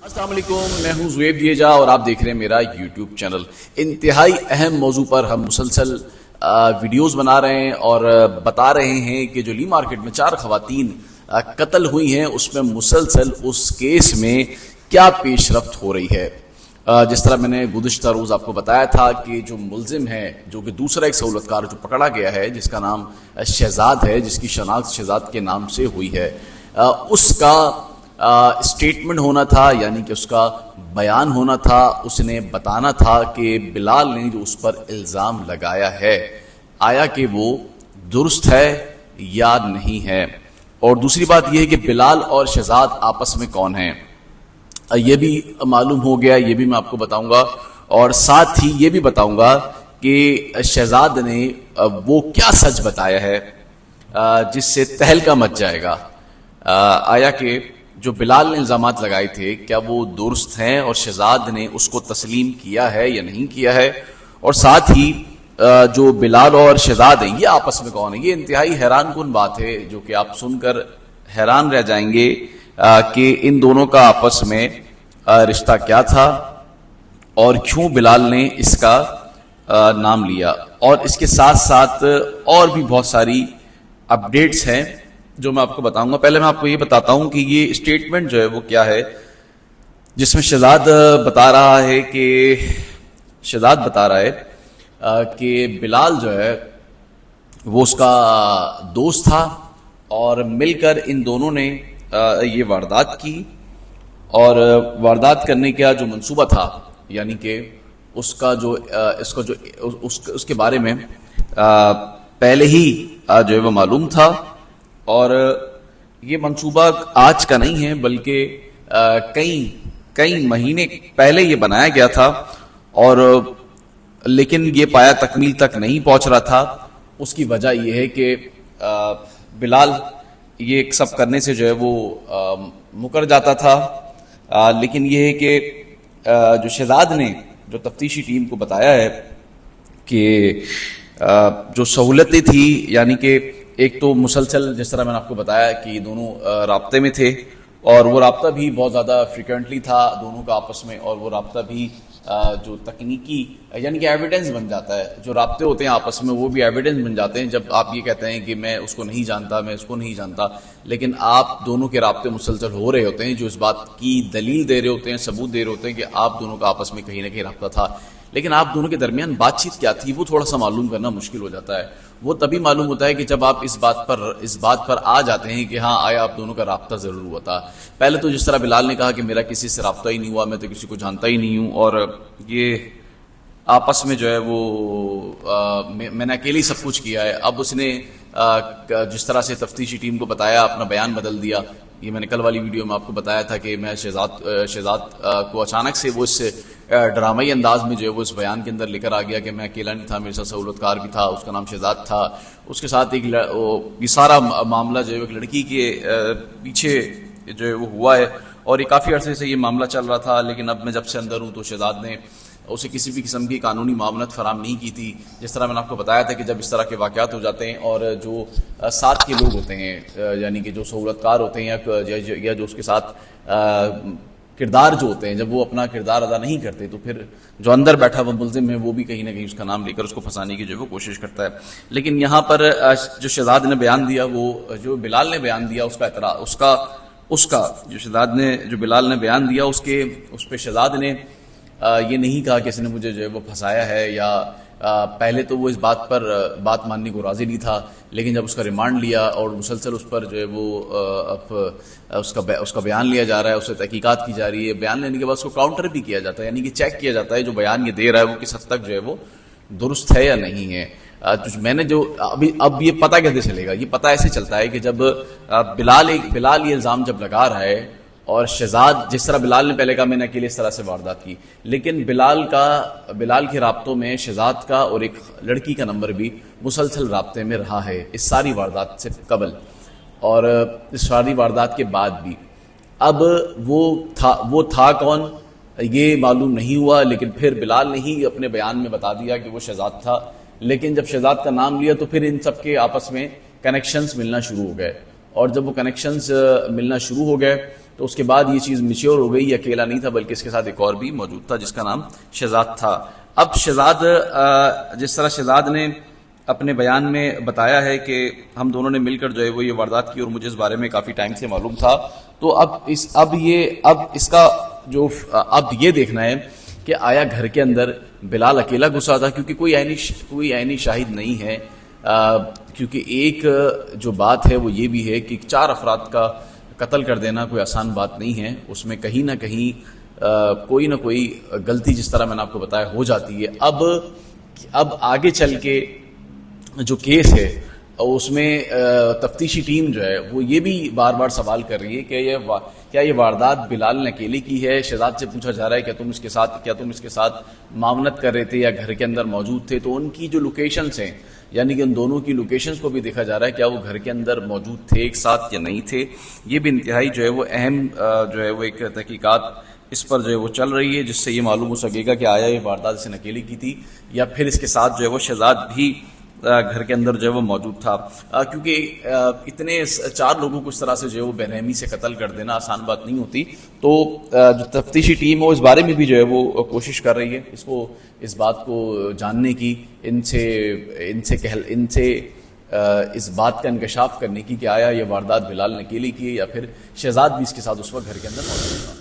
السلام علیکم، میں ہوں زویب دیجا اور آپ دیکھ رہے ہیں میرا یوٹیوب چینل۔ انتہائی اہم موضوع پر ہم مسلسل ویڈیوز بنا رہے ہیں اور بتا رہے ہیں کہ جو لی مارکیٹ میں 4 خواتین قتل ہوئی ہیں اس میں مسلسل اس کیس میں کیا پیش رفت ہو رہی ہے۔ جس طرح میں نے گزشتہ روز آپ کو بتایا تھا کہ جو ملزم ہے، جو کہ دوسرا ایک سہولت کار جو پکڑا گیا ہے جس کا نام شہزاد ہے، جس کی شناخت شہزاد کے نام سے ہوئی ہے، اس کا اسٹیٹمنٹ ہونا تھا، یعنی کہ اس کا بیان ہونا تھا۔ اس نے بتانا تھا کہ بلال نے جو اس پر الزام لگایا ہے آیا کہ وہ درست ہے یا نہیں ہے، اور دوسری بات یہ ہے کہ بلال اور شہزاد آپس میں کون ہیں یہ بھی معلوم ہو گیا، یہ بھی میں آپ کو بتاؤں گا، اور ساتھ ہی یہ بھی بتاؤں گا کہ شہزاد نے وہ کیا سچ بتایا ہے جس سے تہلکہ مچ جائے گا۔ آیا کہ جو بلال نے الزامات لگائے تھے کیا وہ درست ہیں اور شہزاد نے اس کو تسلیم کیا ہے یا نہیں کیا ہے، اور ساتھ ہی جو بلال اور شہزاد ہیں یہ آپس میں کون ہیں۔ یہ انتہائی حیران کن بات ہے جو کہ آپ سن کر حیران رہ جائیں گے کہ ان دونوں کا آپس میں رشتہ کیا تھا اور کیوں بلال نے اس کا نام لیا، اور اس کے ساتھ ساتھ اور بھی بہت ساری اپڈیٹس ہیں جو میں آپ کو بتاؤں گا۔ پہلے میں آپ کو یہ بتاتا ہوں کہ یہ اسٹیٹمنٹ جو ہے وہ کیا ہے، جس میں شہزاد بتا رہا ہے کہ بلال جو ہے وہ اس کا دوست تھا اور مل کر ان دونوں نے یہ واردات کی، اور واردات کرنے کا جو منصوبہ تھا، یعنی کہ اس کے بارے میں پہلے ہی جو ہے وہ معلوم تھا، اور یہ منصوبہ آج کا نہیں ہے بلکہ کئی مہینے پہلے یہ بنایا گیا تھا، اور لیکن یہ پایا تکمیل تک نہیں پہنچ رہا تھا۔ اس کی وجہ یہ ہے کہ بلال یہ سب کرنے سے جو ہے وہ مکر جاتا تھا، لیکن یہ ہے کہ جو شہزاد نے جو تفتیشی ٹیم کو بتایا ہے کہ جو سہولتیں تھی، یعنی کہ ایک تو مسلسل جس طرح میں نے آپ کو بتایا کہ یہ دونوں رابطے میں تھے، اور وہ رابطہ بھی بہت زیادہ فریکوینٹلی تھا دونوں کا آپس میں، اور وہ رابطہ بھی جو تکنیکی یعنی کہ ایویڈنس بن جاتا ہے، جو رابطے ہوتے ہیں آپس میں وہ بھی ایویڈنس بن جاتے ہیں۔ جب آپ یہ کہتے ہیں کہ میں اس کو نہیں جانتا، میں اس کو نہیں جانتا، لیکن آپ دونوں کے رابطے مسلسل ہو رہے ہوتے ہیں جو اس بات کی دلیل دے رہے ہوتے ہیں، ثبوت دے رہے ہوتے ہیں کہ آپ دونوں کا آپس میں کہیں نہ کہیں رابطہ تھا، لیکن آپ دونوں کے درمیان بات چیت کیا تھی وہ تھوڑا سا معلوم کرنا مشکل ہو جاتا ہے۔ وہ تبھی معلوم ہوتا ہے کہ جب آپ اس بات پر آ جاتے ہیں کہ ہاں آیا آپ دونوں کا رابطہ ضرور ہوا تھا۔ پہلے تو جس طرح بلال نے کہا کہ میرا کسی سے رابطہ ہی نہیں ہوا، میں تو کسی کو جانتا ہی نہیں ہوں، اور یہ آپس میں جو ہے وہ میں نے اکیلے سب کچھ کیا ہے۔ اب اس نے جس طرح سے تفتیشی ٹیم کو بتایا، اپنا بیان بدل دیا۔ یہ میں نے کل والی ویڈیو میں آپ کو بتایا تھا کہ میں شہزاد کو اچانک سے وہ اس ڈرامائی انداز میں جو ہے وہ اس بیان کے اندر لے کر آ گیا کہ میں اکیلا نہیں تھا، میرے ساتھ سہولت کار بھی تھا، اس کا نام شہزاد تھا، اس کے ساتھ یہ سارا معاملہ جو ہے ایک لڑکی کے پیچھے جو ہے وہ ہوا ہے، اور یہ کافی عرصے سے یہ معاملہ چل رہا تھا، لیکن اب میں جب سے اندر ہوں تو شہزاد نے اسے کسی بھی قسم کی قانونی معاونت فراہم نہیں کی تھی۔ جس طرح میں نے آپ کو بتایا تھا کہ جب اس طرح کے واقعات ہو جاتے ہیں اور جو ساتھ کے لوگ ہوتے ہیں، یعنی کہ جو سہولت کار ہوتے ہیں یا جو اس کے ساتھ کردار جو ہوتے ہیں، جب وہ اپنا کردار ادا نہیں کرتے تو پھر جو اندر بیٹھا وہ ملزم ہے وہ بھی کہیں نہ کہیں اس کا نام لے کر اس کو پھنسانے کی جو وہ کوشش کرتا ہے۔ لیکن یہاں پر جو شہزاد نے بیان دیا، وہ جو بلال نے بیان دیا، جو بلال نے بیان دیا اس پہ شہزاد نے یہ نہیں کہا کہ اس نے مجھے جو ہے وہ پھنسایا ہے، یا پہلے تو وہ اس بات پر بات ماننے کو راضی نہیں تھا، لیکن جب اس کا ریمانڈ لیا اور مسلسل اس پر جو ہے وہ اس کا بیان لیا جا رہا ہے، اس سے تحقیقات کی جا رہی ہے، بیان لینے کے بعد اس کو کاؤنٹر بھی کیا جاتا ہے، یعنی کہ چیک کیا جاتا ہے جو بیان یہ دے رہا ہے وہ کس حد تک جو ہے وہ درست ہے یا نہیں ہے۔ میں نے جو اب یہ پتہ کیسے چلے گا؟ یہ پتہ ایسے چلتا ہے کہ جب بلال یہ الزام جب لگا رہا ہے، اور شہزاد جس طرح بلال نے پہلے کہا میں نے اکیلے اس طرح سے واردات کی، لیکن بلال کے رابطوں میں شہزاد کا اور ایک لڑکی کا نمبر بھی مسلسل رابطے میں رہا ہے اس ساری واردات سے قبل اور اس ساری واردات کے بعد بھی۔ اب وہ تھا کون یہ معلوم نہیں ہوا، لیکن پھر بلال نے ہی اپنے بیان میں بتا دیا کہ وہ شہزاد تھا، لیکن جب شہزاد کا نام لیا تو پھر ان سب کے آپس میں کنیکشنز ملنا شروع ہو گئے، اور جب وہ کنیکشنز ملنا شروع ہو گئے تو اس کے بعد یہ چیز میچور ہو گئی. یہ اکیلا نہیں تھا بلکہ اس کے ساتھ ایک اور بھی موجود تھا جس کا نام شہزاد تھا. اب شہزاد جس طرح شہزاد نے اپنے بیان میں بتایا ہے کہ ہم دونوں نے مل کر جو ہے وہ یہ واردات کی اور مجھے اس بارے میں کافی ٹائم سے معلوم تھا, تو اب اس کا جو اب یہ دیکھنا ہے کہ آیا گھر کے اندر بلال اکیلا گھسا تھا, کیونکہ کوئی عینی شاہد نہیں ہے, کیونکہ ایک جو بات ہے وہ یہ بھی ہے کہ 4 افراد کا قتل کر دینا کوئی آسان بات نہیں ہے, اس میں کہیں نہ کہیں کوئی نہ کوئی غلطی جس طرح میں نے آپ کو بتایا ہو جاتی ہے. اب آگے چل کے جو کیس ہے اس میں تفتیشی ٹیم جو ہے وہ یہ بھی بار بار سوال کر رہی ہے کہ کیا یہ واردات بلال نے اکیلے کی ہے. شہزاد سے پوچھا جا رہا ہے کیا تم اس کے ساتھ معاونت کر رہے تھے یا گھر کے اندر موجود تھے, تو ان کی جو لوکیشنز ہیں یعنی کہ ان دونوں کی لوکیشنز کو بھی دیکھا جا رہا ہے کیا وہ گھر کے اندر موجود تھے ایک ساتھ یا نہیں تھے. یہ بھی انتہائی جو ہے وہ اہم جو ہے وہ ایک تحقیقات اس پر جو ہے وہ چل رہی ہے, جس سے یہ معلوم ہو سکے گا کہ آیا یہ واردات اس نے اکیلی کی تھی یا پھر اس کے ساتھ جو ہے وہ شہزاد بھی گھر کے اندر جو ہے وہ موجود تھا. کیونکہ اتنے 4 لوگوں کو اس طرح سے جو ہے وہ بے رحمی سے قتل کر دینا آسان بات نہیں ہوتی. تو جو تفتیشی ٹیم ہے اس بارے میں بھی جو ہے وہ کوشش کر رہی ہے اس بات کو جاننے کی, ان سے اس بات کا انکشاف کرنے کی کہ آیا یہ واردات بلال نے اکیلی کی یا پھر شہزاد بھی اس کے ساتھ اس وقت گھر کے اندر موجود تھا.